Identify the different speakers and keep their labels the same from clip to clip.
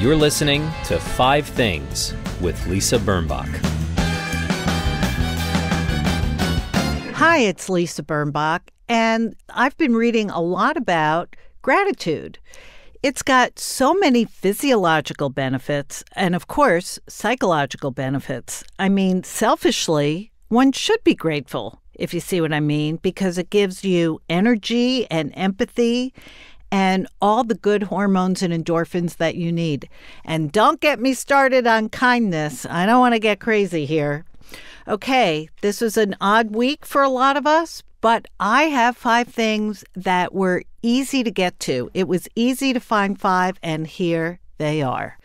Speaker 1: You're listening to 5 Things with Lisa Birnbach.
Speaker 2: Hi, it's Lisa Birnbach, and I've been reading a lot about gratitude. It's got so many physiological benefits and, of course, psychological benefits. I mean, selfishly, one should be grateful, if you see what I mean, because it gives you energy and empathy and all the good hormones and endorphins that you need. And don't get me started on kindness. I don't want to get crazy here. Okay, this was an odd week for a lot of us, but I have 5 things that were easy to get to. It was easy to find 5, and here they are.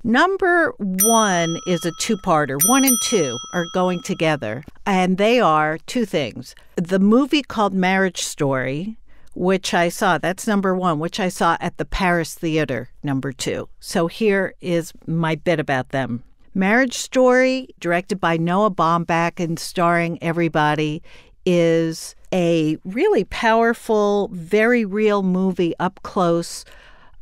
Speaker 2: Number 1 is a 2-parter. 1 and 2 are going together, and they are 2 things. The movie called Marriage Story, which I saw, that's number 1, which I saw at the Paris Theater, number 2. So here is my bit about them. Marriage Story, directed by Noah Baumbach and starring everybody, is a really powerful, very real movie up close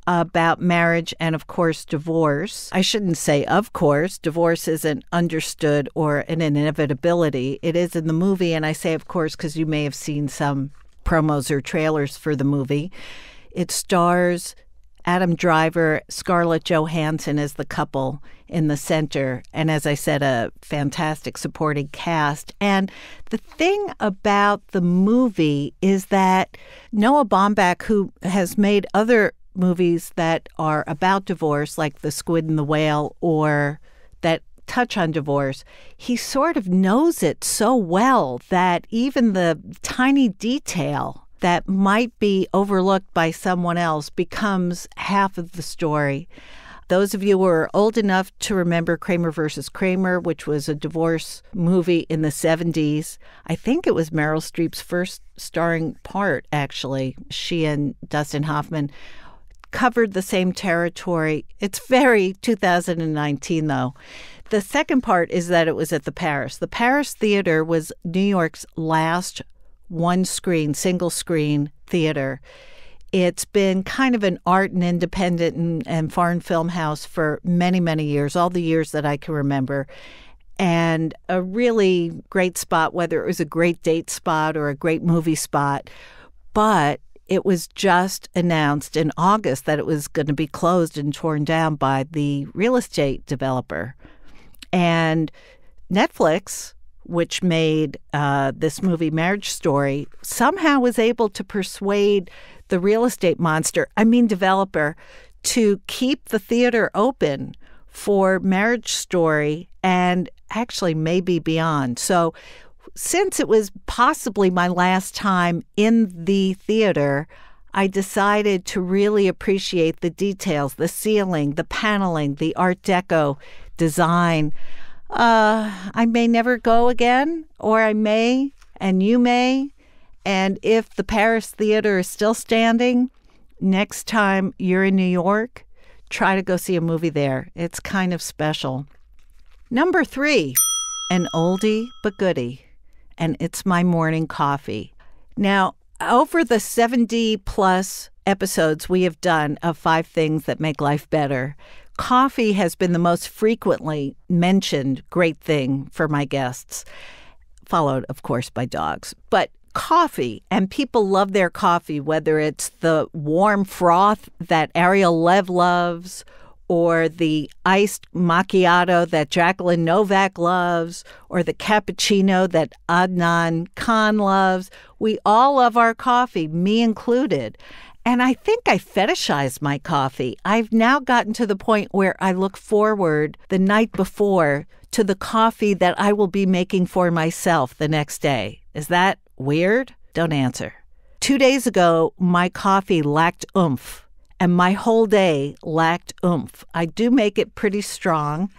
Speaker 2: about marriage and, of course, divorce. I shouldn't say of course. Divorce isn't understood or an inevitability. It is in the movie, and I say of course because you may have seen some promos or trailers for the movie. It stars Adam Driver, Scarlett Johansson as the couple in the center, and as I said, a fantastic supporting cast. And the thing about the movie is that Noah Baumbach, who has made other movies that are about divorce, like The Squid and the Whale, or that touch on divorce, he sort of knows it so well that even the tiny detail that might be overlooked by someone else becomes half of the story. Those of you who are old enough to remember Kramer versus Kramer, which was a divorce movie in the 70s. I think it was Meryl Streep's first starring part, actually. She and Dustin Hoffman covered the same territory. It's very 2019, though. The second part is that it was at the Paris. The Paris Theater was New York's last one-screen, single-screen theater. It's been kind of an art and independent and foreign film house for many, many years, all the years that I can remember, and a really great spot, whether it was a great date spot or a great movie spot. But it was just announced in August that it was going to be closed and torn down by the real estate developer. And Netflix, which made this movie Marriage Story, somehow was able to persuade the real estate developer, to keep the theater open for Marriage Story and actually maybe beyond. So since it was possibly my last time in the theater, I decided to really appreciate the details, the ceiling, the paneling, the Art Deco design. I may never go again, or I may, and you may. And if the Paris Theater is still standing, next time you're in New York, try to go see a movie there. It's kind of special. Number 3, an oldie but goodie, and it's my morning coffee. Now, over the 70-plus episodes we have done of 5 Things That Make Life Better, coffee has been the most frequently mentioned great thing for my guests, followed, of course, by dogs. But coffee, and people love their coffee, whether it's the warm froth that Ariel Lev loves, or the iced macchiato that Jacqueline Novak loves, or the cappuccino that Adnan Khan loves. We all love our coffee, me included. And I think I fetishize my coffee. I've now gotten to the point where I look forward the night before to the coffee that I will be making for myself the next day. Is that weird? Don't answer. 2 days ago, my coffee lacked oomph, and my whole day lacked oomph. I do make it pretty strong,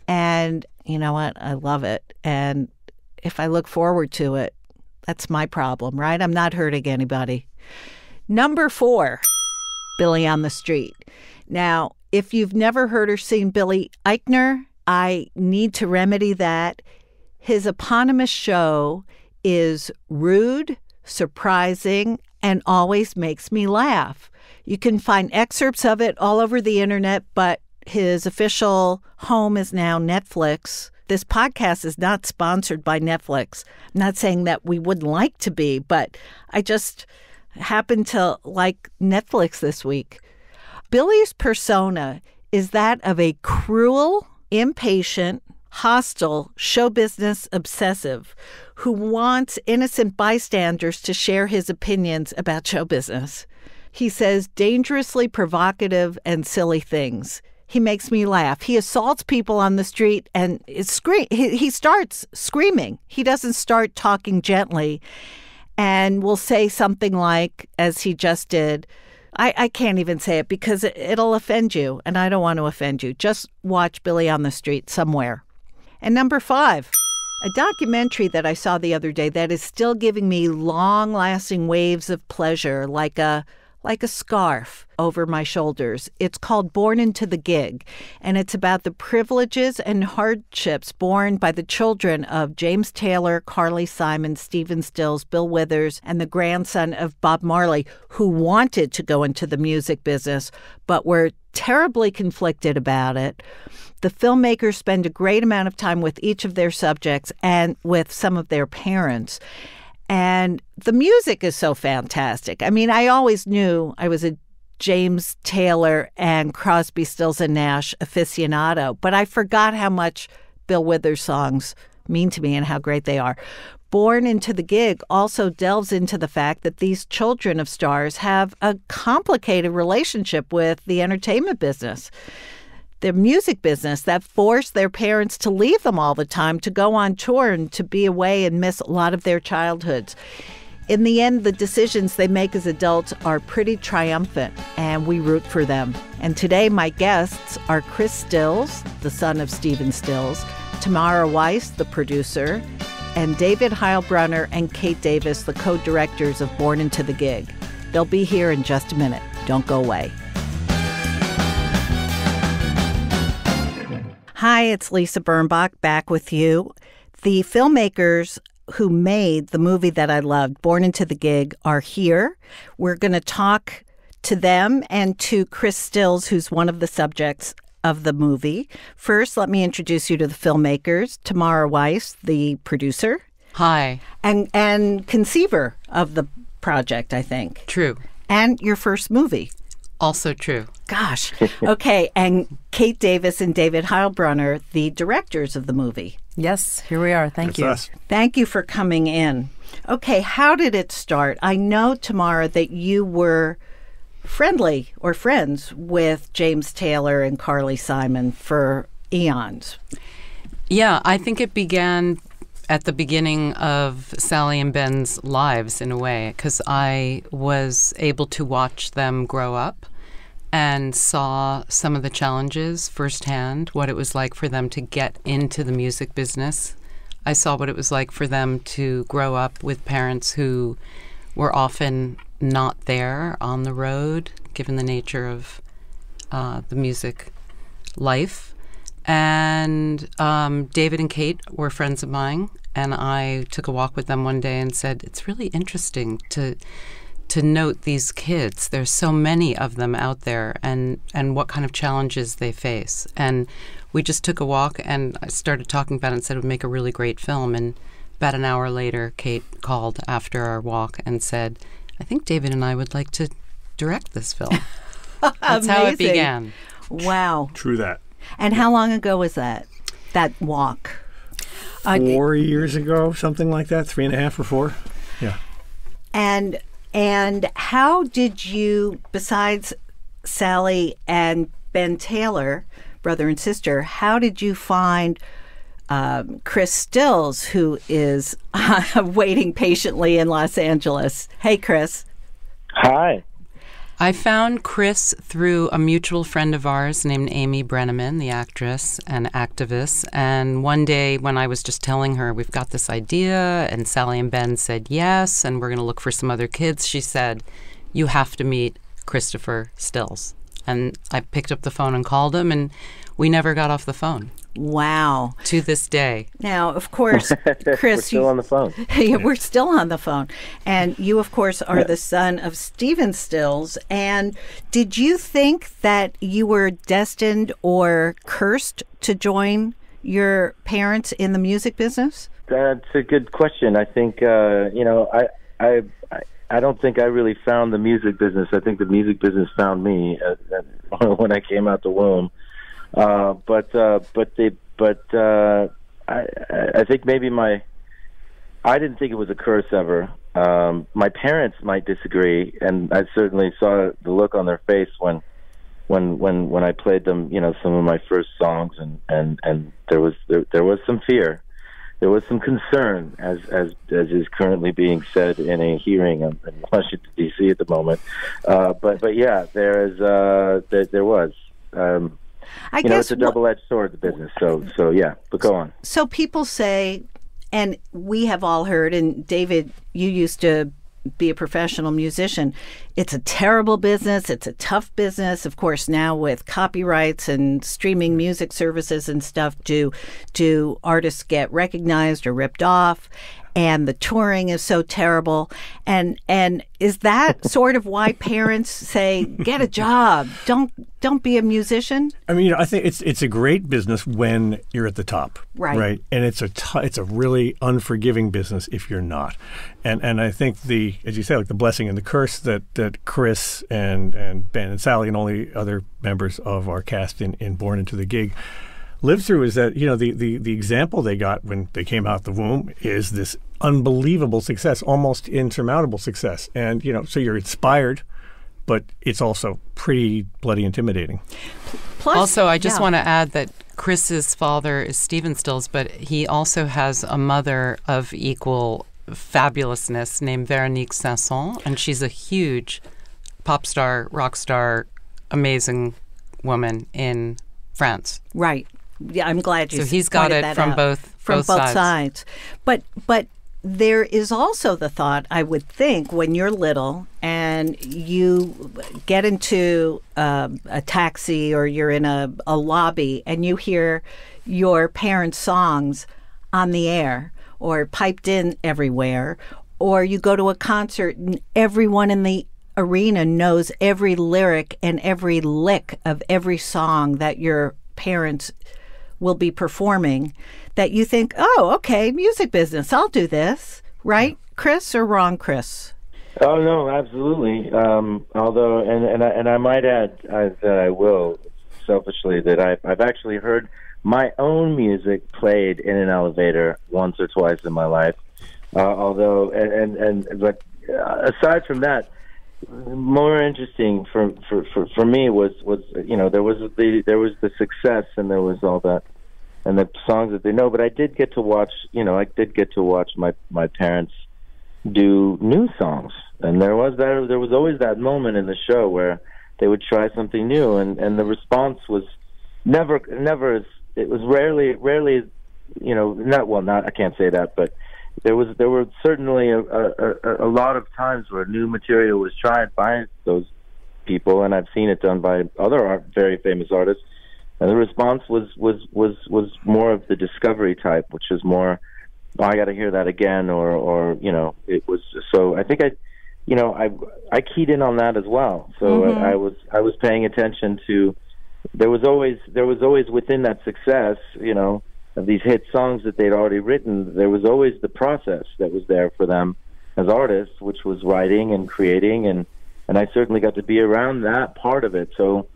Speaker 2: and you know what? I love it. And if I look forward to it, that's my problem, right? I'm not hurting anybody. Number 4, Billy on the Street. Now, if you've never heard or seen Billy Eichner, I need to remedy that. His eponymous show is rude, surprising, and always makes me laugh. You can find excerpts of it all over the internet, but His official home is now Netflix. This podcast is not sponsored by Netflix. I'm not saying that we wouldn't like to be, but I just happened to like Netflix this week. Billy's persona is that of a cruel, impatient, hostile, show business obsessive who wants innocent bystanders to share his opinions about show business. He says dangerously provocative and silly things. He makes me laugh. He assaults people on the street and he starts screaming. He doesn't start talking gently and will say something like, as he just did, I can't even say it because it'll offend you, and I don't want to offend you. Just watch Billy on the Street somewhere. And number 5, a documentary that I saw the other day that is still giving me long-lasting waves of pleasure, like a scarf over my shoulders. It's called Born into the Gig, and it's about the privileges and hardships borne by the children of James Taylor, Carly Simon, Stephen Stills, Bill Withers, and the grandson of Bob Marley, who wanted to go into the music business but were terribly conflicted about it. The filmmakers spend a great amount of time with each of their subjects and with some of their parents. And the music is so fantastic. I mean, I always knew I was a James Taylor and Crosby, Stills and Nash aficionado, but I forgot how much Bill Withers songs mean to me and how great they are. Born into the Gig also delves into the fact that these children of stars have a complicated relationship with the entertainment business, the music business, that forced their parents to leave them all the time, to go on tour and to be away and miss a lot of their childhoods. In the end, the decisions they make as adults are pretty triumphant, and we root for them. And today, my guests are Chris Stills, the son of Stephen Stills, Tamara Weiss, the producer, and David Heilbroner and Kate Davis, the co-directors of Born into the Gig. They'll be here in just a minute. Don't go away. Hi, it's Lisa Birnbach back with you. The filmmakers who made the movie that I loved, Born into the Gig, are here. We're going to talk to them and to Chris Stills, who's one of the subjects of the movie. First, let me introduce you to the filmmakers. Tamara Weiss, the producer.
Speaker 3: Hi.
Speaker 2: And conceiver of the project, I think.
Speaker 3: True.
Speaker 2: And your first movie.
Speaker 3: Also true.
Speaker 2: Gosh. Okay. And Kate Davis and David Heilbroner, the directors of the movie.
Speaker 4: Yes, here we are. Thank you.
Speaker 5: Us.
Speaker 2: Thank you for coming in. Okay, how did it start? I know, Tamara, that you were friendly or friends with James Taylor and Carly Simon for eons.
Speaker 3: Yeah, I think it began at the beginning of Sally and Ben's lives in a way, because I was able to watch them grow up and saw some of the challenges firsthand, what it was like for them to get into the music business. I saw what it was like for them to grow up with parents who were often not there on the road, given the nature of the music life. And David and Kate were friends of mine, and I took a walk with them one day and said, it's really interesting to note these kids. There's so many of them out there, and what kind of challenges they face. And we just took a walk, and I started talking about it and said it would make a really great film. And about an hour later, Kate called after our walk and said, I think David and I would like to direct this film. That's how it began.
Speaker 2: Wow.
Speaker 5: True that.
Speaker 2: And how long ago was that walk?
Speaker 5: 4 years ago, something like that, 3.5 or 4. Yeah.
Speaker 2: And how did you, besides Sally and Ben Taylor, brother and sister, how did you find Chris Stills, who is waiting patiently in Los Angeles? Hey, Chris.
Speaker 6: Hi.
Speaker 3: I found Chris through a mutual friend of ours named Amy Brenneman, the actress and activist. And one day when I was just telling her, we've got this idea, and Sally and Ben said yes, and we're going to look for some other kids, she said, you have to meet Christopher Stills. And I picked up the phone and called him, and we never got off the phone.
Speaker 2: Wow.
Speaker 3: To this day.
Speaker 2: Now, of course, Chris,
Speaker 4: we're still on the phone.
Speaker 2: Yeah, we're still on the phone. And you, of course, are the son of Stephen Stills. And did you think that you were destined or cursed to join your parents in the music business?
Speaker 4: That's a good question. I think, I don't think I really found the music business. I think the music business found me when I came out the womb. I think maybe I didn't think it was a curse ever. My parents might disagree, and I certainly saw the look on their face when I played them, some of my first songs, and there was some fear. There was some concern, as is currently being said in a hearing in Washington D.C. at the moment. But yeah, there was.
Speaker 2: I guess
Speaker 4: it's a double-edged sword, the business. So yeah, but go on.
Speaker 2: So people say, and we have all heard, and David, you used to be a professional musician. It's a terrible business. It's a tough business. Of course, now with copyrights and streaming music services and stuff, do artists get recognized or ripped off? And the touring is so terrible. And is that sort of why parents say, get a job, don't be a musician?
Speaker 5: I mean, I think it's a great business when you're at the top, right? And it's a really unforgiving business if you're not. And I think as you say, like the blessing and the curse that Chris and Ben and Sally and all the other members of our cast in Born Into the Gig lived through is that, the example they got when they came out the womb is this unbelievable success, almost insurmountable success. And, so you're inspired, but it's also pretty bloody intimidating.
Speaker 3: Plus, also, I just want to add that Chris's father is Stephen Stills, but he also has a mother of equal fabulousness named Véronique Sanson, and she's a huge pop star, rock star, amazing woman in France.
Speaker 2: Right. Yeah, I'm glad you.
Speaker 3: So he's got it from both sides.
Speaker 2: But there is also the thought, I would think, when you're little and you get into a taxi or you're in a lobby and you hear your parents' songs on the air or piped in everywhere, or you go to a concert and everyone in the arena knows every lyric and every lick of every song that your parents will be performing, that you think, oh, okay, music business, I'll do this, right, Chris, or wrong, Chris?
Speaker 4: Oh no, absolutely. Although, and I might add that I will selfishly that I've actually heard my own music played in an elevator once or twice in my life. Although, but aside from that, more interesting for me was there was the success and there was all that and the songs that they know, but I did get to watch my parents do new songs, and there was always that moment in the show where they would try something new, and the response was never it was rarely not I can't say that, but there were certainly a lot of times where new material was tried by those people, and I've seen it done by other very famous artists, and the response was more of the discovery type, which is more, oh, I got to hear that again, or it was. So I think I keyed in on that as well. So I was paying attention to. There was always within that success, of these hit songs that they'd already written, there was always the process that was there for them as artists, which was writing and creating, and I certainly got to be around that part of it. So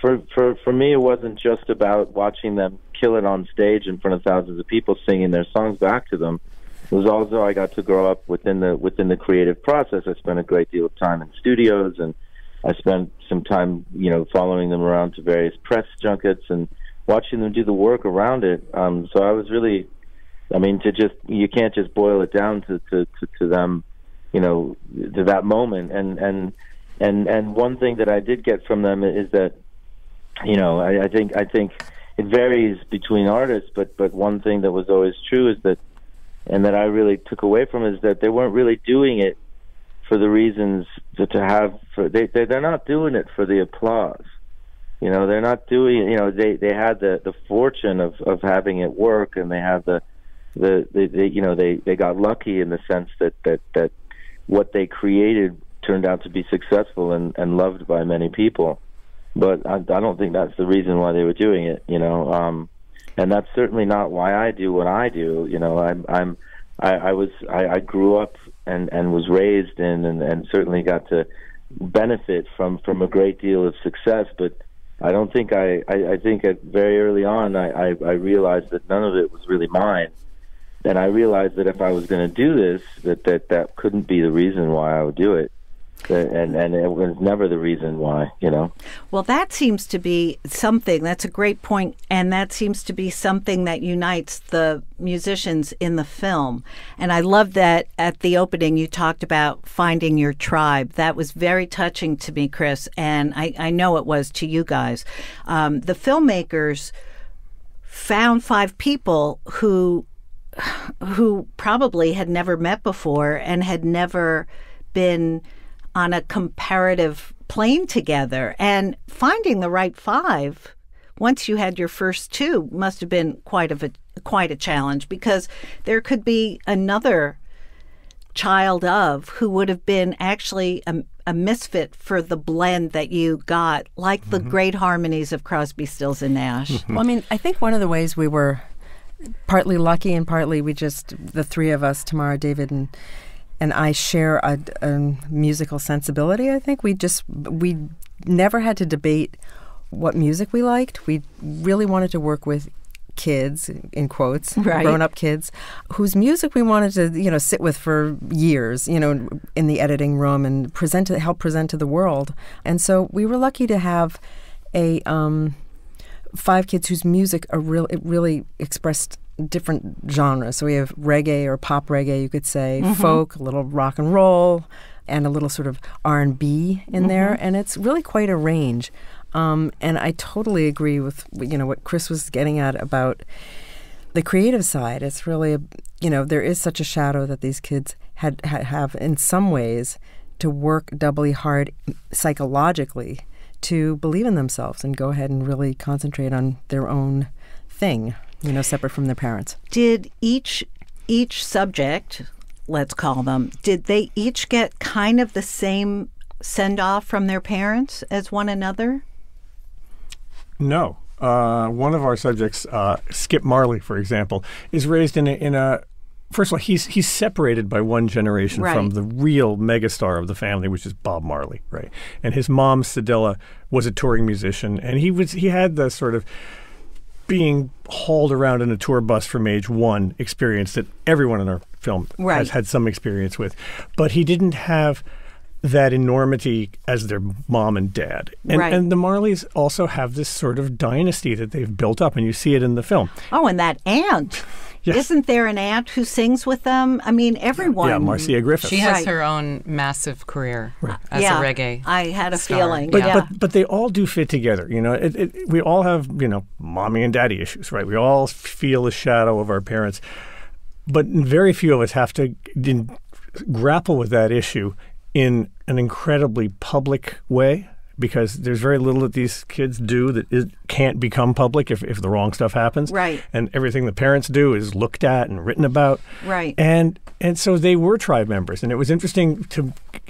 Speaker 4: for me, it wasn't just about watching them kill it on stage in front of thousands of people singing their songs back to them. It was also I got to grow up within the creative process. I spent a great deal of time in studios, and I spent some time, following them around to various press junkets and watching them do the work around it. So I was really, you can't just boil it down to them, to that moment. And one thing that I did get from them is that, I think it varies between artists, but one thing that was always true is that, and that I really took away from is that they weren't really doing it for the reasons they're not doing it for the applause. They're not doing. They had the fortune of having it work, and they have they got lucky in the sense that what they created turned out to be successful and loved by many people. But I don't think that's the reason why they were doing it, and that's certainly not why I do what I do. I grew up and was raised in and certainly got to benefit from a great deal of success, but I don't think I think at very early on I realized that none of it was really mine, and I realized that if I was going to do this, that couldn't be the reason why I would do it. And it was never the reason why,
Speaker 2: Well, that seems to be something, that's a great point, and that seems to be something that unites the musicians in the film. And I love that at the opening you talked about finding your tribe. That was very touching to me, Chris, and I know it was to you guys. The filmmakers found 5 people who probably had never met before and had never been on a comparative plane together, and finding the right 5 once you had your first 2 must have been quite a challenge, because there could be another child who would have been actually a misfit for the blend that you got, like the great harmonies of Crosby, Stills and Nash.
Speaker 6: Well, I mean, I think one of the ways we were partly lucky and partly the 3 of us, Tamara, David, and I share a musical sensibility. I think we never had to debate what music we liked. We really wanted to work with kids, in quotes,
Speaker 2: right,
Speaker 6: grown-up kids, whose music we wanted to, sit with for years, in the editing room and help present to the world. And so we were lucky to have 5 kids whose music really expressed different genres. So we have reggae or pop reggae, you could say, folk, a little rock and roll, and a little sort of R&B in there. And it's really quite a range. And I totally agree with, what Chris was getting at about the creative side. It's really, there is such a shadow that these kids have in some ways to work doubly hard psychologically to believe in themselves and go ahead and really concentrate on their own thing, separate from their parents.
Speaker 2: Did each subject, let's call them, did they each get kind of the same send-off from their parents as one another?
Speaker 5: No. One of our subjects, Skip Marley, for example, is raised in a first of all, he's separated by one generation from the real megastar of the family, which is Bob Marley, right? And his mom, Cedilla, was a touring musician, and he had the sort of being hauled around in a tour bus from age 1 experience that everyone in our film has had some experience with. But he didn't have that enormity as their mom and dad. And the Marleys also have this sort of dynasty that they've built up, and you see it in the film.
Speaker 2: Oh, and that aunt. Yes. Isn't there an aunt who sings with them? I mean, everyone.
Speaker 5: Yeah, Marcia Griffiths.
Speaker 3: She has her own massive career as a reggae
Speaker 2: I had a
Speaker 3: star.
Speaker 2: feeling.
Speaker 5: But they all do fit together. We all have, mommy and daddy issues, right? We all feel the shadow of our parents. But very few of us have to grapple with that issue in an incredibly public way, because there's very little that these kids do that can't become public if the wrong stuff happens.
Speaker 2: Right.
Speaker 5: And everything the parents do is looked at and written about.
Speaker 2: Right.
Speaker 5: And so they were tribe members. And it was interesting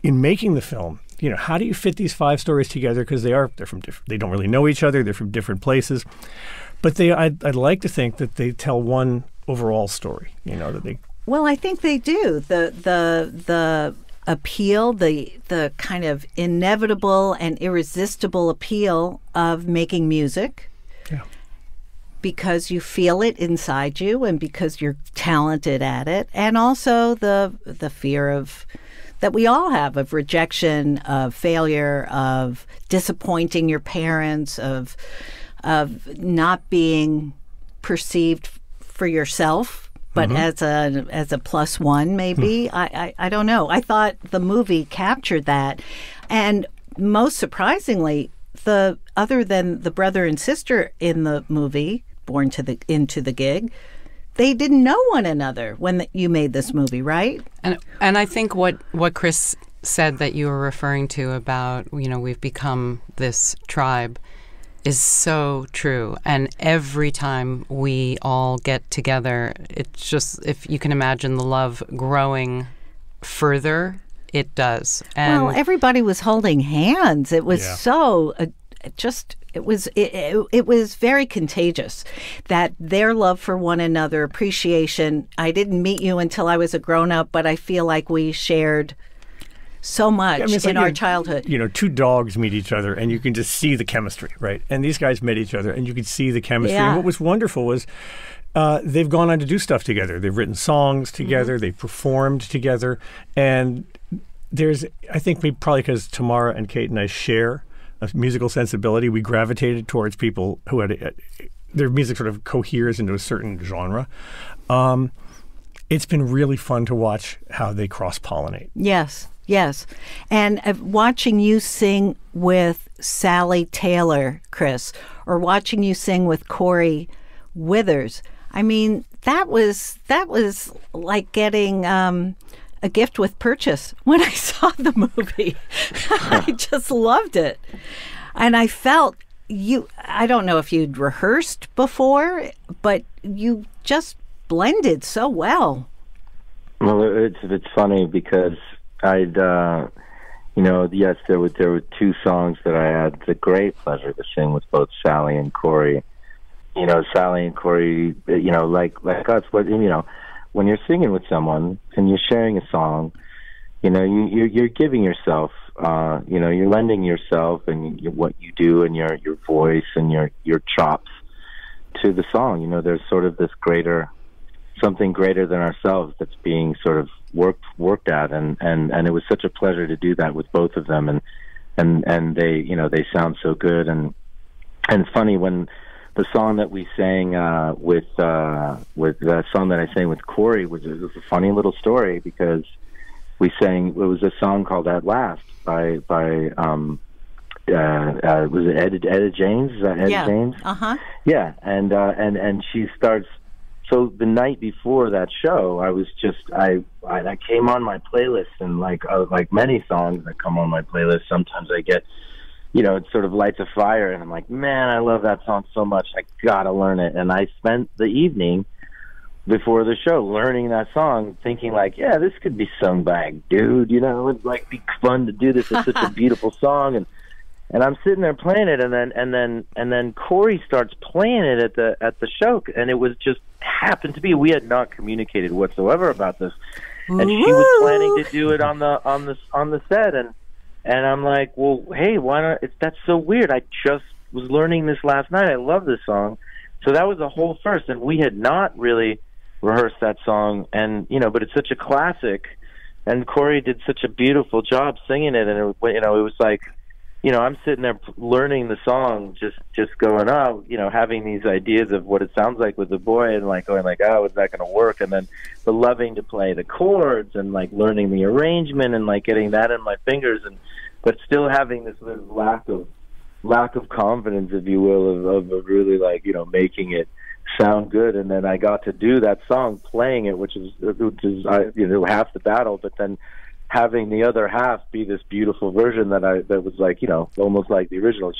Speaker 5: in making the film, how do you fit these 5 stories together? Because they're from different, they don't really know each other. They're from different places. But I'd like to think that they tell one overall story, that they...
Speaker 2: Well, I think they do. The appeal, the kind of inevitable and irresistible appeal of making music, because you feel it inside you and because you're talented at it, and also the fear of that we all have of rejection, of failure, of disappointing your parents, of not being perceived for yourself, but as a plus one, maybe. I don't know. I thought the movie captured that. And most surprisingly, other than the brother and sister in the movie, born into the gig, they didn't know one another when you made this movie, right?
Speaker 3: And I think what Chris said that you were referring to about, we've become this tribe, is so true. And every time we all get together, it's just, if you can imagine the love growing further, it does. And
Speaker 2: well, everybody was holding hands. It was so it was very contagious, that their love for one another, appreciation. I didn't meet you until I was a grown-up, but I feel like we shared so much in our childhood.
Speaker 5: You know, two dogs meet each other and you can just see the chemistry, right? And these guys met each other and you could see the chemistry.
Speaker 2: Yeah.
Speaker 5: And what was wonderful was they've gone on to do stuff together. They've written songs together. They've performed together. And I think probably because Tamara and Kate and I share a musical sensibility, we gravitated towards people who had their music sort of coheres into a certain genre. It's been really fun to watch how they cross-pollinate.
Speaker 2: Yes. Yes. And watching you sing with Sally Taylor, Chris, or watching you sing with Corey Withers, I mean, that was like getting a gift with purchase when I saw the movie. I just loved it. And I felt I don't know if you'd rehearsed before, but you just blended so well.
Speaker 4: Well, it's funny because yes, there were two songs that I had the great pleasure to sing with both Sally and Corey. You know, Sally and Corey, like us, when you're singing with someone and you're sharing a song, you're giving yourself, you're lending yourself and what you do and your voice and your chops to the song. There's sort of this something greater than ourselves that's being sort of worked at, and it was such a pleasure to do that with both of them, and they sound so good, and it's funny when the song that we sang with the song that I sang with Corey was a funny little story, because it was a song called "At Last" by was it Etta James? Is that Etta James? Yeah, and she starts. So the night before that show, I was I came on my playlist, and like many songs that come on my playlist, sometimes I get, it sort of lights a fire, and I'm like, man, I love that song so much, I gotta learn it. And I spent the evening before the show learning that song, thinking like, yeah, this could be sung by a dude, it'd like be fun to do this. It's such a beautiful song, and I'm sitting there playing it, and then Corey starts playing it at the show, and it was just happened to be, we had not communicated whatsoever about this, and she was planning to do it on the set, and I'm like, well, hey, why not? That's so weird. I just was learning this last night. I love this song, so that was a whole first, and we had not really rehearsed that song, and but it's such a classic, and Corey did such a beautiful job singing it, and it was like. I'm sitting there learning the song, just going, having these ideas of what it sounds like with the boy, and like going like, oh, is that going to work? And then the loving to play the chords, and like learning the arrangement, and like getting that in my fingers, but still having this sort of lack of confidence, if you will, of really like making it sound good. And then I got to do that song, playing it, which is half the battle, but then having the other half be this beautiful version that was like almost like the original. She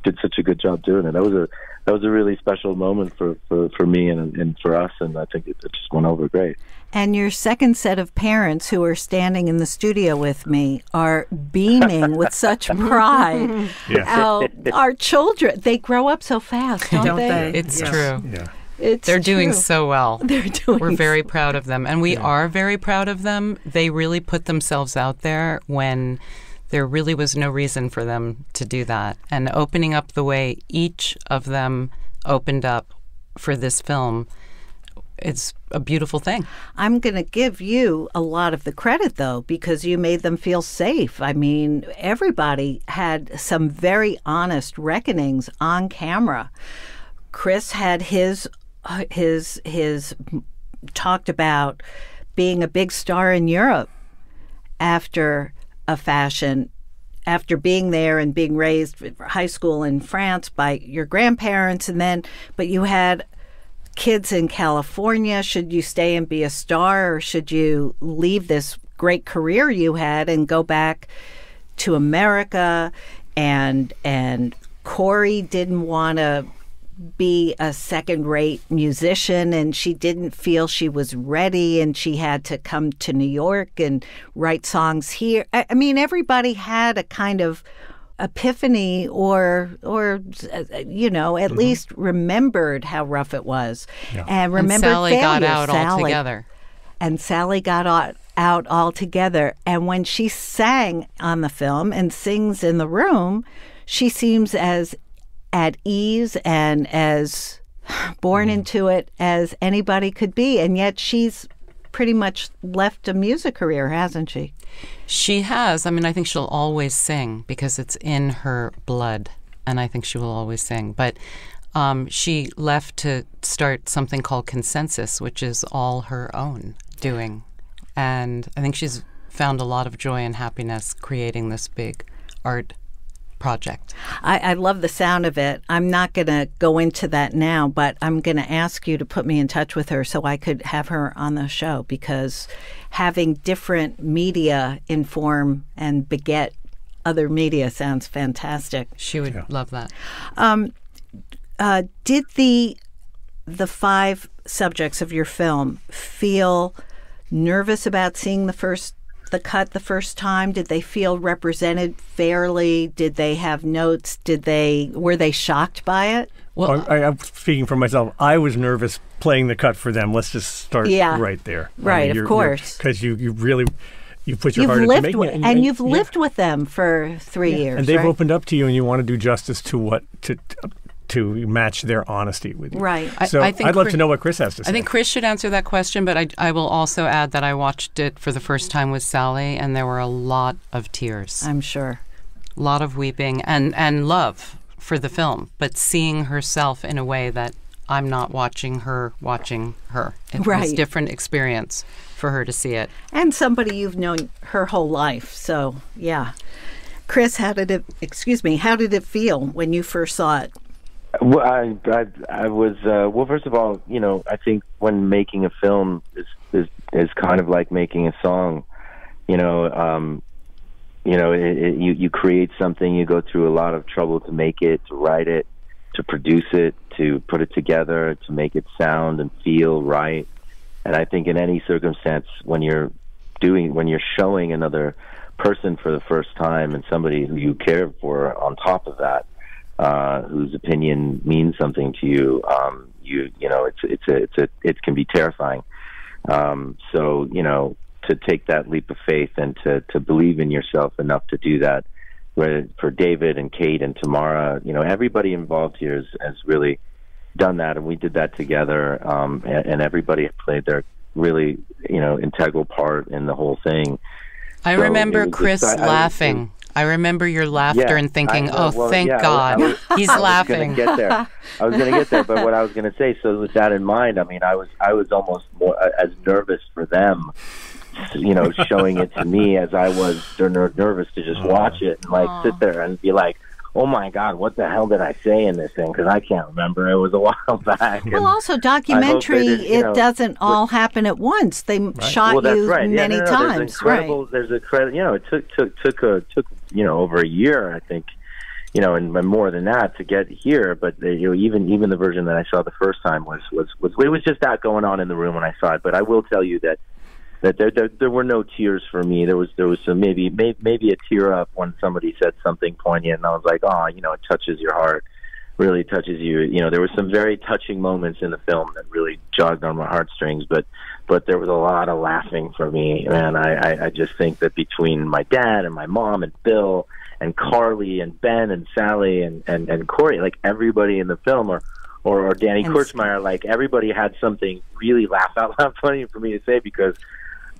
Speaker 4: did such a good job doing it. That was a really special moment for me and for us, and I think it just went over great.
Speaker 2: And your second set of parents, who are standing in the studio with me, are beaming with such pride.
Speaker 5: Yeah.
Speaker 2: Our children, they grow up so fast, don't they?
Speaker 3: It's
Speaker 2: yes.
Speaker 3: true.
Speaker 5: Yeah.
Speaker 3: They're doing so well. We're very proud of them. And we are very proud of them. They really put themselves out there when there really was no reason for them to do that. And opening up the way each of them opened up for this film, it's a beautiful thing.
Speaker 2: I'm going to give you a lot of the credit, though, because you made them feel safe. I mean, everybody had some very honest reckonings on camera. Chris had his talked about being a big star in Europe after a fashion, after being there and being raised high school in France by your grandparents, but you had kids in California. Should you stay and be a star, or should you leave this great career you had and go back to America and Corey didn't want to be a second-rate musician, and she didn't feel she was ready, and she had to come to New York and write songs here. I mean, everybody had a kind of epiphany or at least remembered how rough it was.
Speaker 5: Yeah.
Speaker 2: And remembered
Speaker 3: Sally
Speaker 2: failure.
Speaker 3: got out
Speaker 2: Sally.
Speaker 3: altogether.
Speaker 2: And Sally got out altogether. And when she sang on the film and sings in the room, she seems as at ease and as born into it as anybody could be. And yet she's pretty much left a music career, hasn't she?
Speaker 3: She has. I mean, I think she'll always sing because it's in her blood, and I think she will always sing. But she left to start something called Consensus, which is all her own doing. And I think she's found a lot of joy and happiness creating this big art project.
Speaker 2: I love the sound of it. I'm not going to go into that now, but I'm going to ask you to put me in touch with her so I could have her on the show, because having different media inform and beget other media sounds fantastic.
Speaker 3: She would love that.
Speaker 2: Did the 5 subjects of your film feel nervous about seeing the cut the first time? Did they feel represented fairly? Did they have notes? Were they shocked by it?
Speaker 5: Well, I'm speaking for myself. I was nervous playing the cut for them. Let's just start right there.
Speaker 2: Right, of course.
Speaker 5: Because you really put your heart into making it.
Speaker 2: And you've lived with them for 3 years,
Speaker 5: and they've
Speaker 2: right?
Speaker 5: opened up to you, and you want to do justice to to match their honesty with you.
Speaker 2: Right.
Speaker 5: So I'd love to know what Chris has to say.
Speaker 3: I think Chris should answer that question, but I will also add that I watched it for the first time with Sally, and there were a lot of tears.
Speaker 2: I'm sure.
Speaker 3: A lot of weeping and love for the film, but seeing herself in a way that I'm not watching her. It was a different experience for her to see it.
Speaker 2: And somebody you've known her whole life, so yeah. Chris, how did it feel when you first saw it?
Speaker 4: Well, I was well. First of all, I think when making a film is kind of like making a song. You create something. You go through a lot of trouble to make it, to write it, to produce it, to put it together, to make it sound and feel right. And I think in any circumstance, when you're showing another person for the first time, and somebody who you care for on top of that, whose opinion means something to you, it can be terrifying. So to take that leap of faith and to believe in yourself enough to do that, for David and Kate and Tamara, everybody involved here has really done that, and we did that together. And everybody played their really integral part in the whole thing.
Speaker 3: I remember Chris laughing. I remember your laughter and thinking, thank God, he's laughing.
Speaker 4: I was going to get there, but what I was going to say, so with that in mind, I mean, I was almost more as nervous for them, showing it to me as I was nervous to just watch it and sit there and be like, oh my God, what the hell did I say in this thing? Because I can't remember. It was a while back.
Speaker 2: Well, also documentary, it doesn't all happen at once. They shot you many times.
Speaker 4: There's a credit. It took over a year, I think, and more than that to get here. But even the version that I saw the first time was it was just that going on in the room when I saw it. But I will tell you that there were no tears for me. There was some maybe a tear up when somebody said something poignant, and I was like, it touches your heart, really touches you. There were some very touching moments in the film that really jogged on my heartstrings, but there was a lot of laughing for me, man. I just think that between my dad and my mom and Bill and Carly and Ben and Sally and Corey, like everybody in the film, or Danny Kurtzmeyer, like everybody had something really laugh out loud funny for me to say, because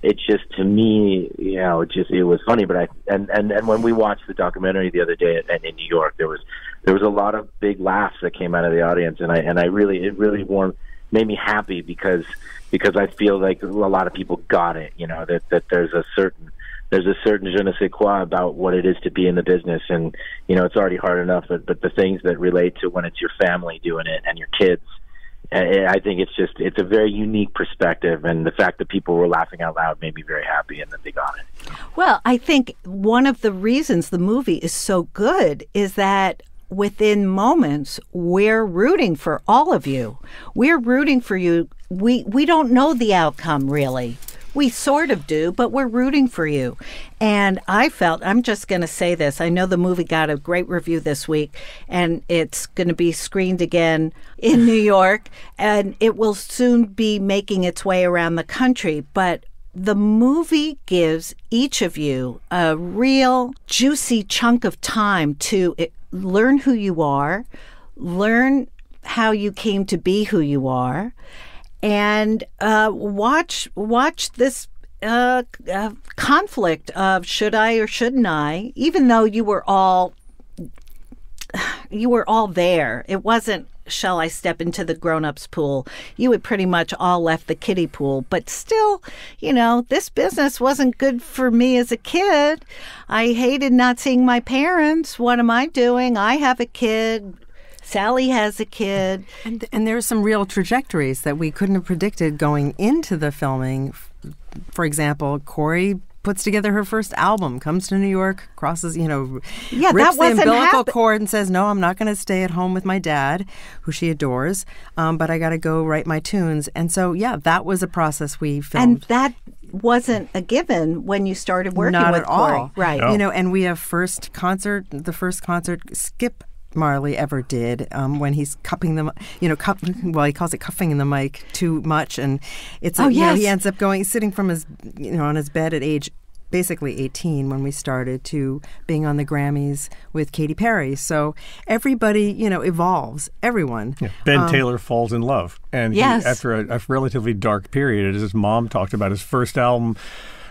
Speaker 4: it just, to me, it was funny. But and when we watched the documentary the other day in New York, there was a lot of big laughs that came out of the audience, and it really made me happy because I feel like a lot of people got it. That there's a certain je ne sais quoi about what it is to be in the business, and it's already hard enough, but the things that relate to when it's your family doing it and your kids. I think it's a very unique perspective, and the fact that people were laughing out loud made me very happy, and that they got it.
Speaker 2: Well, I think one of the reasons the movie is so good is that within moments, we're rooting for all of you. We're rooting for you. We don't know the outcome, really. We sort of do, but we're rooting for you. And I felt, I'm just going to say this, I know the movie got a great review this week, and it's going to be screened again in New York, and it will soon be making its way around the country. But the movie gives each of you a real juicy chunk of time to learn who you are, learn how you came to be who you are, and watch this conflict of should I or shouldn't I, even though you were all there. It wasn't, shall I step into the grown-ups pool? You had pretty much all left the kiddie pool. But still, this business wasn't good for me as a kid. I hated not seeing my parents. What am I doing? I have a kid. Sally has a kid.
Speaker 6: And there are some real trajectories that we couldn't have predicted going into the filming. For example, Corey puts together her first album, comes to New York, crosses, rips the umbilical cord and says, no, I'm not going to stay at home with my dad, who she adores, but I got to go write my tunes. And so, that was a process we filmed.
Speaker 2: And that wasn't a given when you started working
Speaker 6: Not
Speaker 2: with
Speaker 6: at
Speaker 2: Corey.
Speaker 6: All.
Speaker 2: Right.
Speaker 6: No. And we have the first concert Skip Marley ever did when he's cupping them, he calls it cuffing the mic too much, and it's he ends up sitting from his on his bed at age basically 18 when we started to being on the Grammys with Katy Perry. So everybody evolves. Everyone.
Speaker 5: Yeah. Ben Taylor falls in love, and after a relatively dark period, as his mom talked about, his first album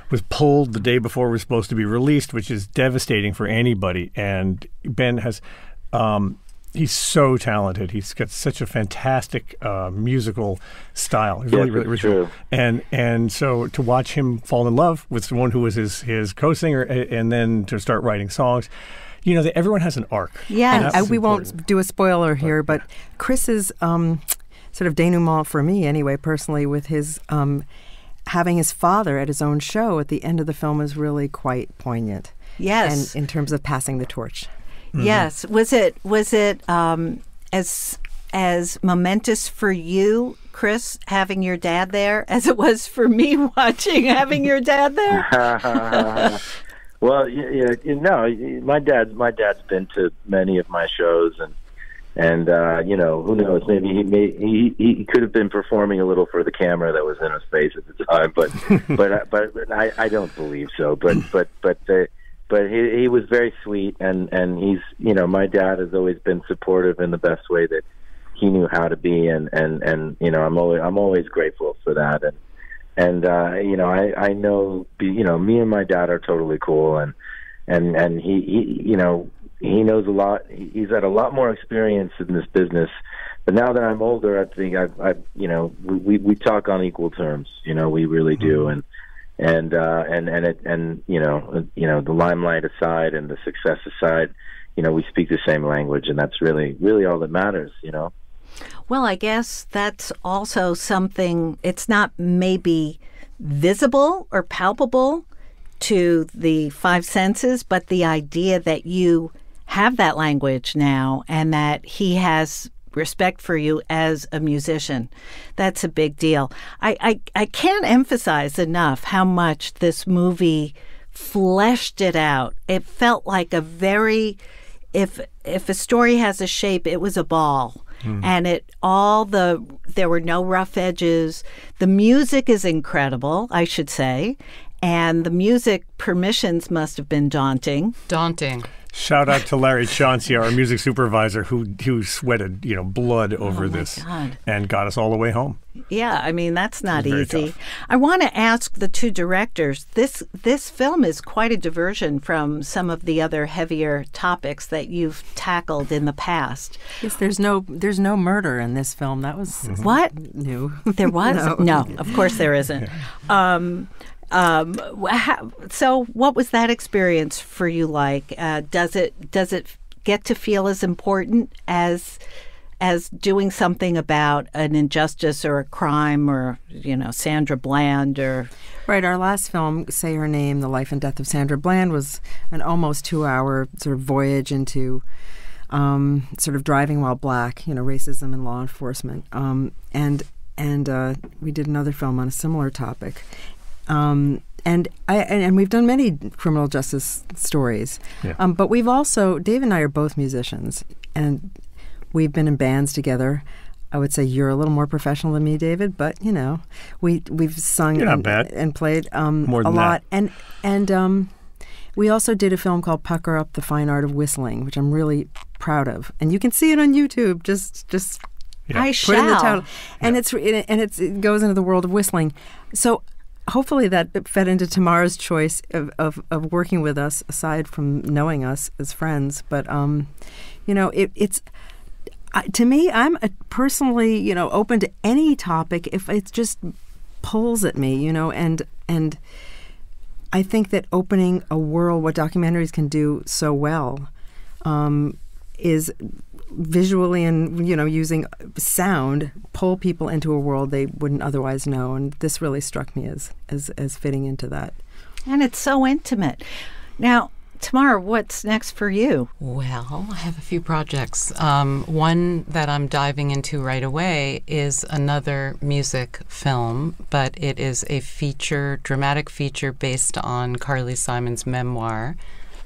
Speaker 5: was pulled the day before it was supposed to be released, which is devastating for anybody. And Ben has. He's so talented. He's got such a fantastic musical style. He's really original. And so to watch him fall in love with someone who was his co-singer, and then to start writing songs, everyone has an arc.
Speaker 2: Yeah,
Speaker 6: and we won't do a spoiler here, but Chris's sort of denouement for me, anyway, personally, with his having his father at his own show at the end of the film is really quite poignant.
Speaker 2: Yes,
Speaker 6: and in terms of passing the torch.
Speaker 2: Mm-hmm. Yes. Was it as momentous for you, Chris, having your dad there, as it was for me having your dad there?
Speaker 4: Well, my dad's been to many of my shows, and who knows? Maybe he could have been performing a little for the camera that was in his face at the time, but I don't believe so. But he was very sweet, and he's my dad has always been supportive in the best way that he knew how to be, and I'm always grateful for that, and I know me and my dad are totally cool, and he knows a lot. He's had a lot more experience in this business, but now that I'm older, I think we talk on equal terms. We really do, and the limelight aside and the success aside, we speak the same language, and that's really, really all that matters,
Speaker 2: Well, I guess that's also something, it's not maybe visible or palpable to the five senses, but the idea that you have that language now and that he has respect for you as a musician. That's a big deal. I can't emphasize enough how much this movie fleshed it out. It felt like a very, if a story has a shape, it was a ball. And there were no rough edges. The music is incredible, I should say. And the music permissions must have been daunting.
Speaker 5: Shout out to Larry Chauncey, our music supervisor, who sweated, blood over this and got us all the way home.
Speaker 2: Yeah, I mean, that's not easy.
Speaker 5: Tough.
Speaker 2: I want to ask the two directors, this film is quite a diversion from some of the other heavier topics that you've tackled in the past.
Speaker 6: Yes, there's no murder in this film. That was
Speaker 2: what?
Speaker 6: New.
Speaker 2: There was? No, of course there isn't. So what was that experience for you like? Does it get to feel as important as doing something about an injustice or a crime or, Sandra Bland or...
Speaker 6: Right. Our last film, Say Her Name, The Life and Death of Sandra Bland, was an almost 2-hour sort of voyage into sort of Driving While Black, racism in law enforcement. And we did another film on a similar topic. And we've done many criminal justice stories. Yeah. But we've also, Dave and I are both musicians, and we've been in bands together. I would say you're a little more professional than me, David, but we've sung and played
Speaker 5: more than
Speaker 6: a lot.
Speaker 5: That.
Speaker 6: And we also did a film called Pucker Up: The Fine Art of Whistling, which I'm really proud of. And you can see it on YouTube. Just
Speaker 2: I
Speaker 6: put in the title. And it goes into the world of whistling. So hopefully that fed into Tamara's choice of working with us, aside from knowing us as friends. But it's to me, I'm personally open to any topic if it just pulls at me, and I think that opening a world, what documentaries can do so well, is visually and using sound pull people into a world they wouldn't otherwise know, and this really struck me as fitting into that.
Speaker 2: And it's so intimate. Now, Tamara, what's next for you?
Speaker 3: Well, I have a few projects. One that I'm diving into right away is another music film, but it is a dramatic feature based on Carly Simon's memoir,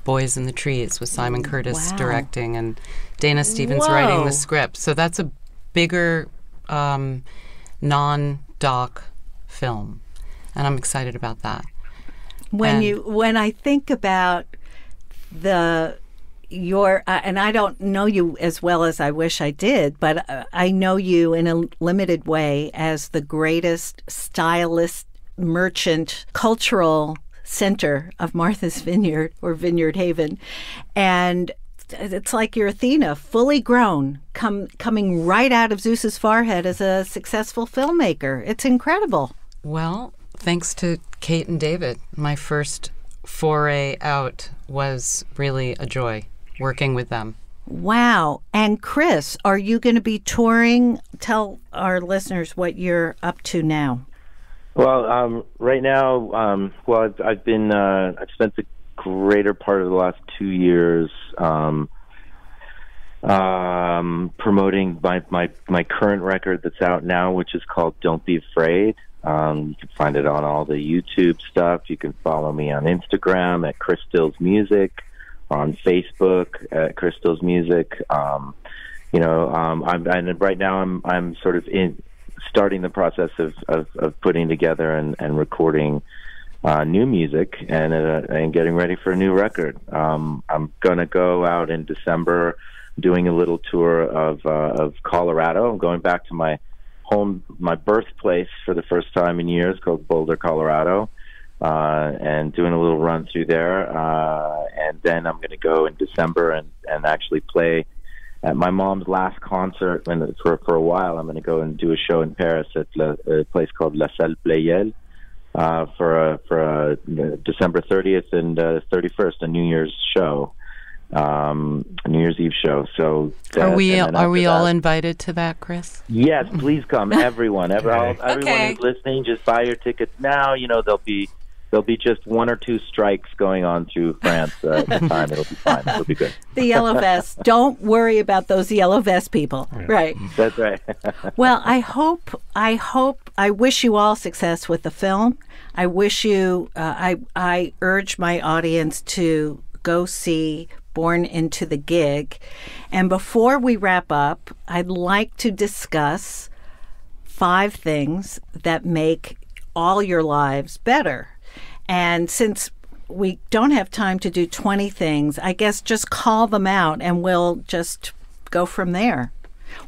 Speaker 3: Boys in the Trees, with Simon Curtis directing and Dana Stevens writing the script. So that's a bigger non-doc film, and I'm excited about that.
Speaker 2: When I think about and I don't know you as well as I wish I did, but I know you in a limited way as the greatest stylist, merchant, cultural center of Martha's Vineyard or Vineyard Haven. And it's like you're Athena, fully grown, coming right out of Zeus's forehead as a successful filmmaker. It's incredible.
Speaker 3: Well, thanks to Kate and David, my first foray out was really a joy working with them.
Speaker 2: Wow. And Chris, are you going to be touring? Tell our listeners what you're up to now.
Speaker 4: Well, right now, I've spent the greater part of the last 2 years promoting my current record that's out now, which is called Don't Be Afraid. You can find it on all the YouTube stuff. You can follow me on Instagram at Chris Stills Music, on Facebook at Chris Stills Music. And right now I'm sort of starting the process of putting together and recording new music and getting ready for a new record. I'm gonna go out in December doing a little tour of Colorado. I'm going back to my birthplace for the first time in years, called Boulder, Colorado, and doing a little run through there. And then I'm going to go in December and actually play at my mom's last concert for a while. I'm going to go and do a show in Paris at a place called La Salle Pleyel for December 30th and 31st, a New Year's show. A New Year's Eve show. So
Speaker 3: are we all invited to that, Chris?
Speaker 4: Yes, please come, everyone. Everyone who's listening, just buy your tickets now. There'll be just one or two strikes going on through France at the time. It'll be fine. It'll be good.
Speaker 2: The yellow vests. Don't worry about those yellow vest people. Yeah. Right.
Speaker 4: That's right.
Speaker 2: Well, I wish you all success with the film. I wish you. I urge my audience to go see Born Into the Gig. And before we wrap up, I'd like to discuss 5 things that make all your lives better. And since we don't have time to do 20 things, I guess just call them out and we'll just go from there.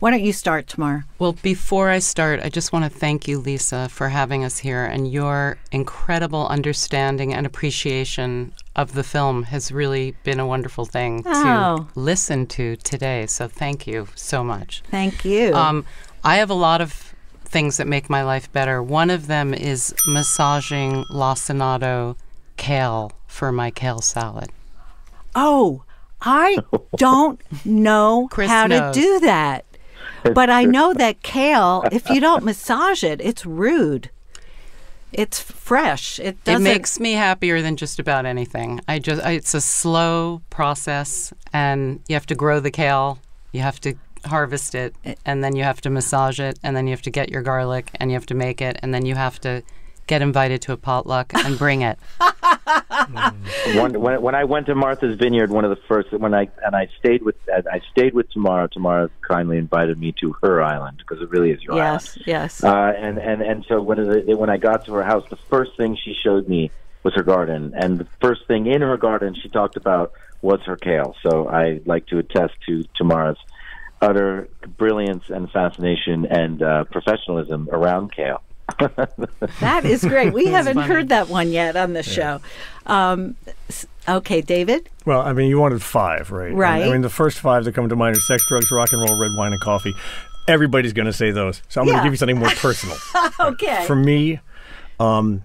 Speaker 2: Why don't you start, Tamara?
Speaker 3: Well, before I start, I just want to thank you, Lisa, for having us here. And your incredible understanding and appreciation of the film has really been a wonderful thing to listen to today. So thank you so much.
Speaker 2: Thank you.
Speaker 3: I have a lot of things that make my life better. One of them is massaging Lacinato kale for my kale salad.
Speaker 2: Oh, I don't know how to do that. But I know that kale, if you don't massage it, it's rude. It's fresh. It doesn't.
Speaker 3: It makes me happier than just about anything. It's a slow process, and you have to grow the kale, you have to harvest it, and then you have to massage it, and then you have to get your garlic, and you have to make it, and then you have to get invited to a potluck and bring it.
Speaker 4: When I went to Martha's Vineyard, one of the first I stayed with Tamara. Tamara kindly invited me to her island because it really is your island.
Speaker 2: Yes.
Speaker 4: And so when I got to her house, the first thing she showed me was her garden, and the first thing in her garden she talked about was her kale. So I like to attest to Tamara's utter brilliance and fascination and professionalism around kale.
Speaker 2: That is great. We haven't heard that one yet on the show. Okay, David?
Speaker 5: Well, I mean, you wanted 5, right?
Speaker 2: Right.
Speaker 5: I mean, the first 5 that come to mind are sex, drugs, rock and roll, red wine, and coffee. Everybody's going to say those. So I'm going to give you something more personal.
Speaker 2: Okay.
Speaker 5: For me, what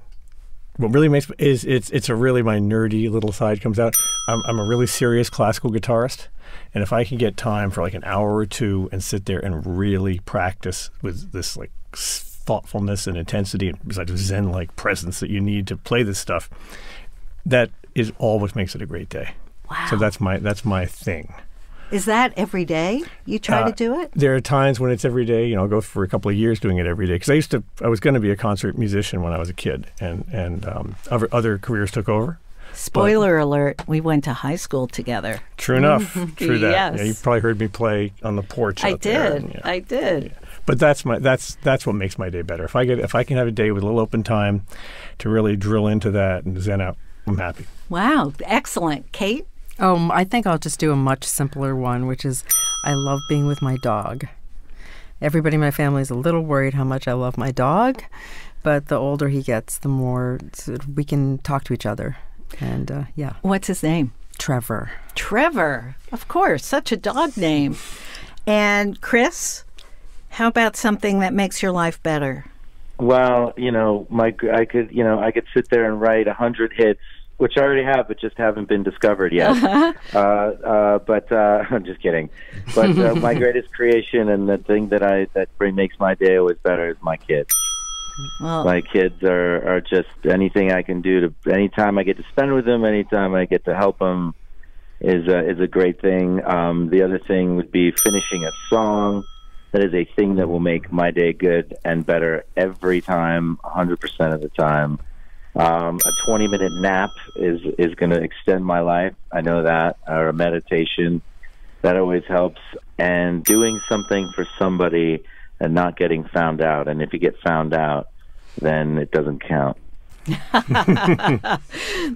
Speaker 5: really makes it's a really my nerdy little side comes out. I'm a really serious classical guitarist. And if I can get time for like an hour or two and sit there and really practice with this like thoughtfulness and intensity and besides zen-like presence that you need to play this stuff, that is all what makes it a great day.
Speaker 2: Wow.
Speaker 5: So that's my thing.
Speaker 2: Is that every day you try to do it?
Speaker 5: There are times when it's every day. I'll go for a couple of years doing it every day because I was going to be a concert musician when I was a kid, and other careers took over.
Speaker 2: Spoiler alert, we went to high school together.
Speaker 5: True enough. True that.
Speaker 2: Yes.
Speaker 5: Yeah, you probably heard me play on the porch out there.
Speaker 2: I did.
Speaker 5: Yeah. But that's what makes my day better. If I can have a day with a little open time to really drill into that and zen out, I'm happy.
Speaker 2: Wow, excellent. Kate?
Speaker 6: I think I'll just do a much simpler one, which is I love being with my dog. Everybody in my family is a little worried how much I love my dog, but the older he gets, the more we can talk to each other. And yeah.
Speaker 2: What's his name?
Speaker 6: Trevor.
Speaker 2: Trevor, of course, such a dog name. And Chris, how about something that makes your life better?
Speaker 4: Well, I could sit there and write 100 hits, which I already have, but just haven't been discovered yet. But I'm just kidding. But my greatest creation and the thing that makes my day always better is my kids. Well, my kids are just anything I can do anytime I get to spend with them, anytime I get to help them is a great thing. The other thing would be finishing a song. That is a thing that will make my day good and better every time, 100% of the time. A 20-minute nap is going to extend my life. I know that. Or a meditation. That always helps. And doing something for somebody and not getting found out. And if you get found out, then it doesn't count.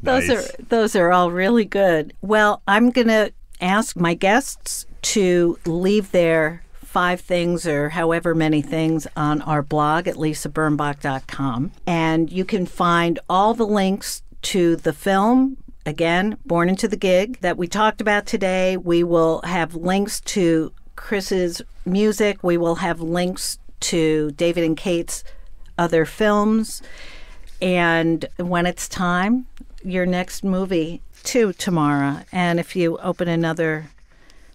Speaker 2: Those are all really good. Well, I'm going to ask my guests to leave their 5 things or however many things on our blog at lisabirnbach.com. And you can find all the links to the film, again, Born into the Gig, that we talked about today. We will have links to Chris's music. We will have links to David and Kate's other films. And when it's time, your next movie too, Tamara. And if you open another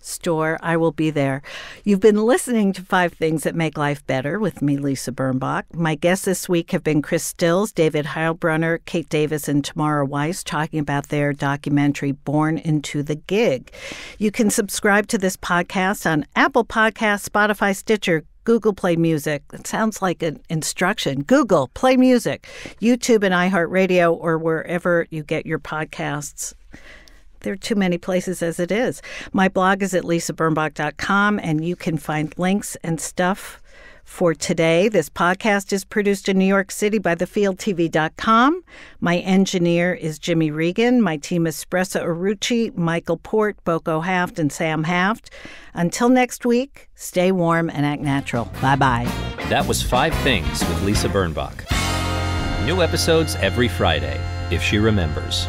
Speaker 2: store, I will be there. You've been listening to 5 Things That Make Life Better with me, Lisa Birnbach. My guests this week have been Chris Stills, David Heilbroner, Kate Davis, and Tamara Weiss, talking about their documentary, Born into the Gig. You can subscribe to this podcast on Apple Podcasts, Spotify, Stitcher, Google Play Music. It sounds like an instruction. Google Play Music, YouTube and iHeartRadio, or wherever you get your podcasts. There are too many places as it is. My blog is at lisabirnbach.com, and you can find links and stuff for today. This podcast is produced in New York City by thefieldtv.com. My engineer is Jimmy Regan. My team is Spressa Arucci, Michael Port, Boko Haft, and Sam Haft. Until next week, stay warm and act natural. Bye-bye.
Speaker 1: That was 5 Things with Lisa Birnbach. New episodes every Friday, if she remembers.